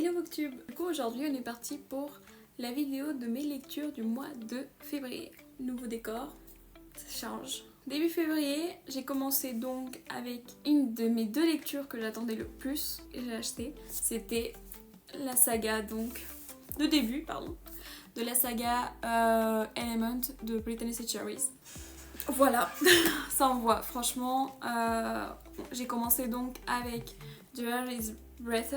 Hello Booktube. Du coup aujourd'hui on est parti pour la vidéo de mes lectures du mois de février. Nouveau décor, ça change. Début février, j'ai commencé donc avec une de mes deux lectures que j'attendais le plus et j'ai acheté. C'était la saga donc de la saga Element de Brittany C. Cherries. Voilà, ça envoie. Franchement, j'ai commencé donc avec The Air is Breath.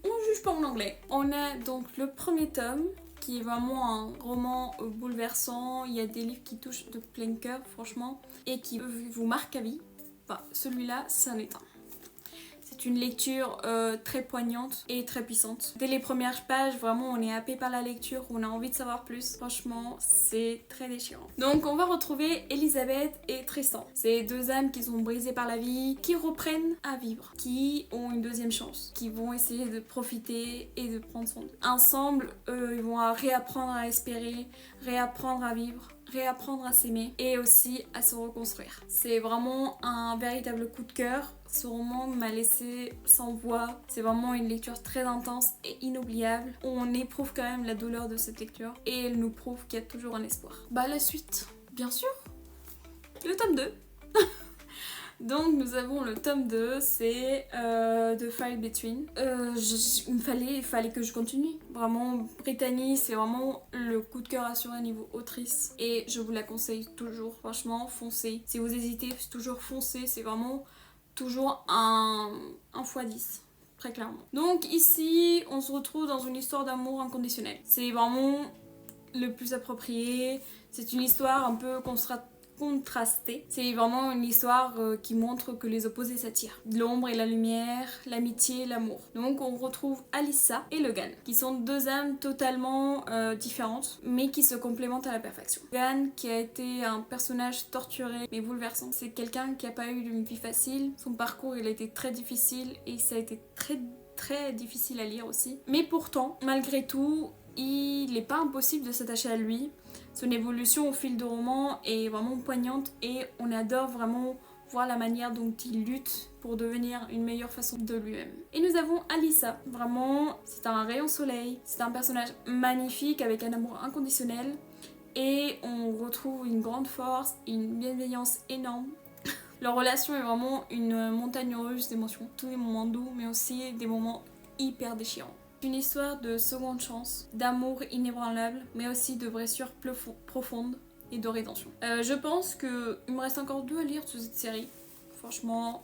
On juge pas en anglais. On a donc le premier tome qui est vraiment un roman bouleversant. Il y a des livres qui touchent de plein cœur, franchement, et qui vous marquent à vie. Enfin, celui-là, c'en est un. C'est une lecture très poignante et très puissante. Dès les premières pages, vraiment, on est happé par la lecture, on a envie de savoir plus. Franchement, c'est très déchirant. Donc, on va retrouver Elisabeth et Tristan. C'est deux âmes qui sont brisées par la vie, qui reprennent à vivre, qui ont une deuxième chance, qui vont essayer de profiter et de prendre soin d'eux. Ensemble, ils vont réapprendre à espérer, réapprendre à vivre, réapprendre à s'aimer et aussi à se reconstruire. C'est vraiment un véritable coup de cœur. Ce roman m'a laissé sans voix. C'est vraiment une lecture très intense et inoubliable. On éprouve quand même la douleur de cette lecture et elle nous prouve qu'il y a toujours un espoir. Bah la suite, bien sûr, le tome 2. Donc nous avons le tome 2, c'est The Fire Between. Il fallait que je continue. Vraiment, Brittany, c'est vraiment le coup de cœur assuré niveau autrice. Et je vous la conseille toujours, franchement, foncez. Si vous hésitez, c'est toujours foncez, c'est vraiment toujours un x10. Très clairement. Donc ici, on se retrouve dans une histoire d'amour inconditionnel. C'est vraiment le plus approprié. C'est une histoire un peu contrastée. C'est vraiment une histoire qui montre que les opposés s'attirent. L'ombre et la lumière, l'amitié, l'amour. Donc on retrouve Alyssa et Logan, qui sont deux âmes totalement différentes, mais qui se complémentent à la perfection. Logan, qui a été un personnage torturé mais bouleversant. C'est quelqu'un qui n'a pas eu une vie facile. Son parcours, il a été très difficile et ça a été très difficile à lire aussi. Mais pourtant, malgré tout, il n'est pas impossible de s'attacher à lui. Son évolution au fil du roman est vraiment poignante et on adore vraiment voir la manière dont il lutte pour devenir une meilleure façon de lui-même. Et nous avons Alyssa. Vraiment, c'est un rayon soleil. C'est un personnage magnifique avec un amour inconditionnel et on retrouve une grande force et une bienveillance énorme. Leur relation est vraiment une montagne russe d'émotions. Tous des moments doux mais aussi des moments hyper déchirants. Une histoire de seconde chance, d'amour inébranlable, mais aussi de blessures profondes et de rédemption. Je pense qu'il me reste encore 2 à lire de cette série. Franchement,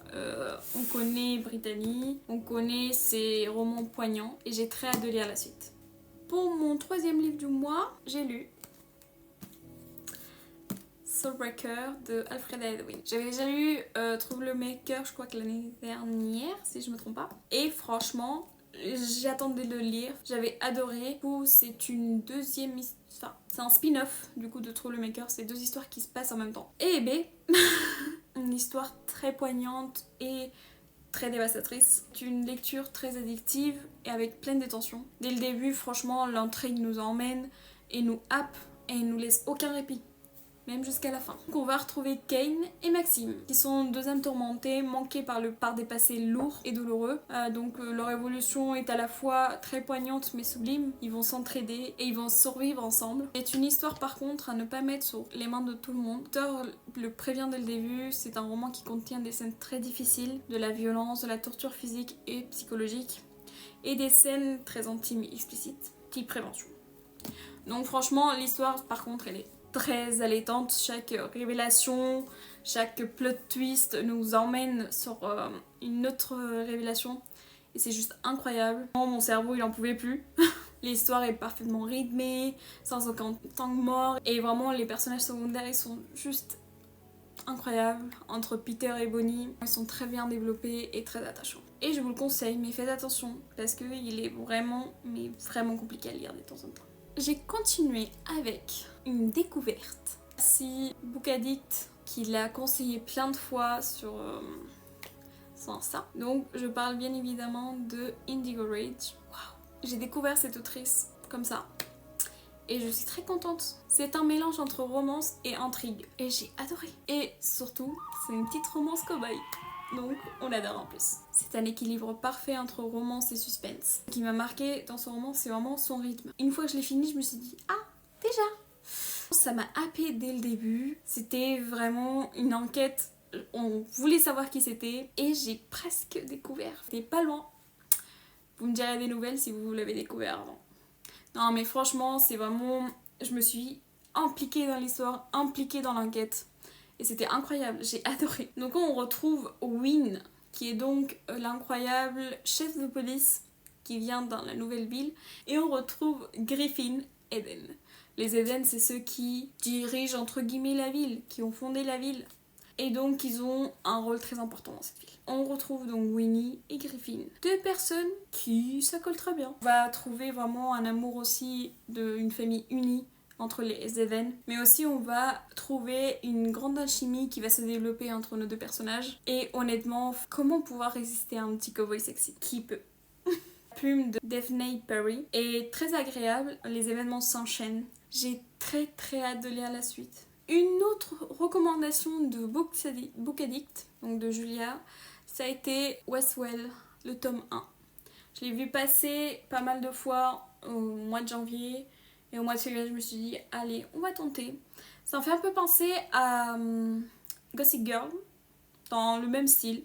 on connaît Brittany, on connaît ses romans poignants et j'ai très hâte de lire la suite. Pour mon 3e livre du mois, j'ai lu Soulbreaker de Alfred Edwin. J'avais déjà lu Troublemaker, je crois que l'année dernière, si je me trompe pas. Et franchement, j'attendais de le lire, j'avais adoré. Du coup, c'est une deuxième histoire. C'est un spin-off du coup de Troublemaker, c'est 2 histoires qui se passent en même temps. Et ben, une histoire très poignante et très dévastatrice. C'est une lecture très addictive et avec plein de tensions. Dès le début, franchement, l'intrigue nous emmène et nous happe et nous laisse aucun répit. Même jusqu'à la fin. Donc on va retrouver Kane et Maxime, qui sont 2 âmes tourmentées, manquées par des passés lourds et douloureux. Leur évolution est à la fois très poignante mais sublime. Ils vont s'entraider et ils vont survivre ensemble. C'est une histoire par contre à ne pas mettre sur les mains de tout le monde. L'auteur le prévient dès le début, c'est un roman qui contient des scènes très difficiles, de la violence, de la torture physique et psychologique, et des scènes très intimes et explicites, type prévention. Donc franchement, l'histoire par contre elle est très allaitante, chaque révélation, chaque plot twist nous emmène sur une autre révélation et c'est juste incroyable. Mon cerveau il en pouvait plus. L'histoire est parfaitement rythmée, sans aucun temps mort et vraiment les personnages secondaires ils sont juste incroyables. Entre Peter et Bonnie, ils sont très bien développés et très attachants. Et je vous le conseille, mais faites attention parce qu'il est vraiment compliqué à lire de temps en temps. J'ai continué avec une découverte. Si Book Addict qui l'a conseillé plein de fois sur Insta. Donc je parle bien évidemment de Indigo Rage. Waouh. J'ai découvert cette autrice comme ça et je suis très contente. C'est un mélange entre romance et intrigue et j'ai adoré. Et surtout, c'est une petite romance cow-boy. donc on adore en plus. C'est un équilibre parfait entre romance et suspense. Ce qui m'a marqué dans ce roman, c'est vraiment son rythme. Une fois que je l'ai fini, je me suis dit, ah, déjà. Ça m'a happé dès le début. C'était vraiment une enquête. On voulait savoir qui c'était et j'ai presque découvert. C'était pas loin. Vous me direz des nouvelles si vous l'avez découvert avant. Non mais franchement, c'est vraiment... Je me suis impliquée dans l'histoire, impliquée dans l'enquête. Et c'était incroyable, j'ai adoré. Donc on retrouve Wynne, qui est donc l'incroyable chef de police qui vient dans la nouvelle ville. Et on retrouve Griffin Eden. Les Eden, c'est ceux qui dirigent entre guillemets la ville, qui ont fondé la ville. Et donc ils ont un rôle très important dans cette ville. On retrouve donc Winnie et Griffin. Deux personnes qui s'accolent très bien. On va trouver vraiment un amour aussi d'une famille unie entre les Even. Mais aussi on va trouver une grande alchimie qui va se développer entre nos deux personnages. Et honnêtement, comment pouvoir résister à un petit cowboy sexy? Qui peut? La plume de Daphne Perry est très agréable. Les événements s'enchaînent. J'ai très hâte de lire la suite. Une autre recommandation de Book Addict, donc de Julia, ça a été Westwell, le tome 1. Je l'ai vu passer pas mal de fois au mois de janvier et au mois de février, je me suis dit, allez, on va tenter. Ça me fait un peu penser à Gossip Girl, dans le même style.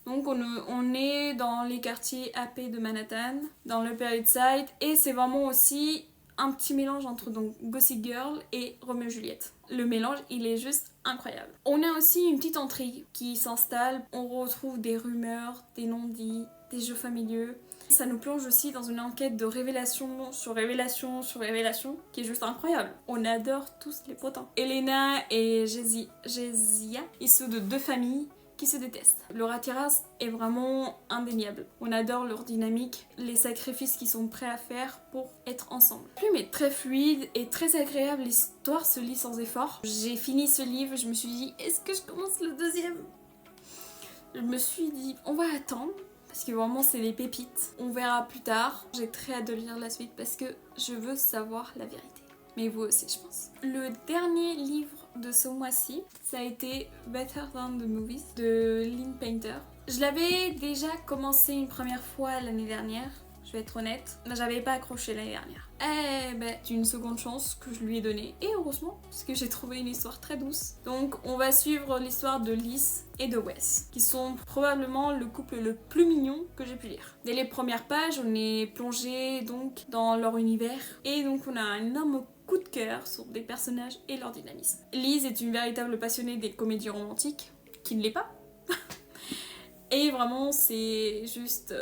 Donc on est dans les quartiers happés de Manhattan, dans le Upper East Side, et c'est vraiment aussi un petit mélange entre donc Gossip Girl et Roméo et Juliette. Le mélange, il est juste incroyable. On a aussi une petite intrigue qui s'installe. On retrouve des rumeurs, des non-dits, des jeux familiers. Ça nous plonge aussi dans une enquête de révélation sur révélation sur révélation qui est juste incroyable. On adore tous les potins. Elena et Jezia, issus de deux familles qui se détestent. Leur attirance est vraiment indéniable. On adore leur dynamique, les sacrifices qu'ils sont prêts à faire pour être ensemble. La plume est très fluide et très agréable, l'histoire se lit sans effort. J'ai fini ce livre, je me suis dit, est-ce que je commence le deuxième? Je me suis dit, on va attendre, parce que vraiment c'est des pépites. On verra plus tard. J'ai très hâte de lire la suite parce que je veux savoir la vérité. Mais vous aussi, je pense. Le dernier livre de ce mois-ci, ça a été Better Than the Movies de Lynn Painter. Je l'avais déjà commencé une première fois l'année dernière, je vais être honnête, mais j'avais pas accroché l'année dernière. Eh ben, c'est une seconde chance que je lui ai donnée, et heureusement, parce que j'ai trouvé une histoire très douce. Donc on va suivre l'histoire de Liz et de Wes, qui sont probablement le couple le plus mignon que j'ai pu lire. Dès les premières pages, on est plongé donc dans leur univers, et donc on a un énorme coup de cœur sur des personnages et leur dynamisme. Liz est une véritable passionnée des comédies romantiques, qui ne l'est pas. Et vraiment, c'est juste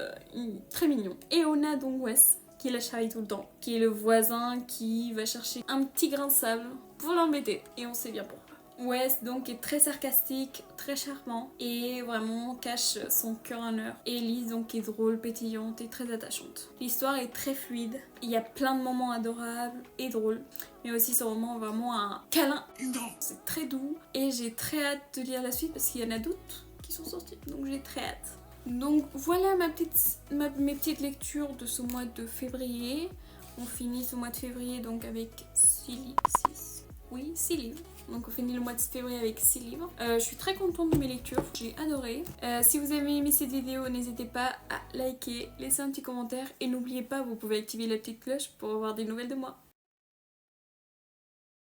très mignon. Et on a donc Wes, qui la charrie tout le temps, qui est le voisin qui va chercher un petit grain de sable pour l'embêter. Et on sait bien pourquoi. Wes donc est très sarcastique, très charmant et vraiment cache son cœur en or. Et Liz donc est drôle, pétillante et très attachante. L'histoire est très fluide, il y a plein de moments adorables et drôles, mais aussi ce roman est vraiment un câlin. C'est très doux et j'ai très hâte de lire la suite parce qu'il y en a d'autres qui sont sortis, donc j'ai très hâte. Donc voilà mes petites lectures de ce mois de février. On finit ce mois de février donc avec 6 livres. Donc on finit le mois de février avec 6 livres. Je suis très contente de mes lectures, j'ai adoré. Si vous avez aimé cette vidéo, n'hésitez pas à liker, laisser un petit commentaire et n'oubliez pas, vous pouvez activer la petite cloche pour avoir des nouvelles de moi.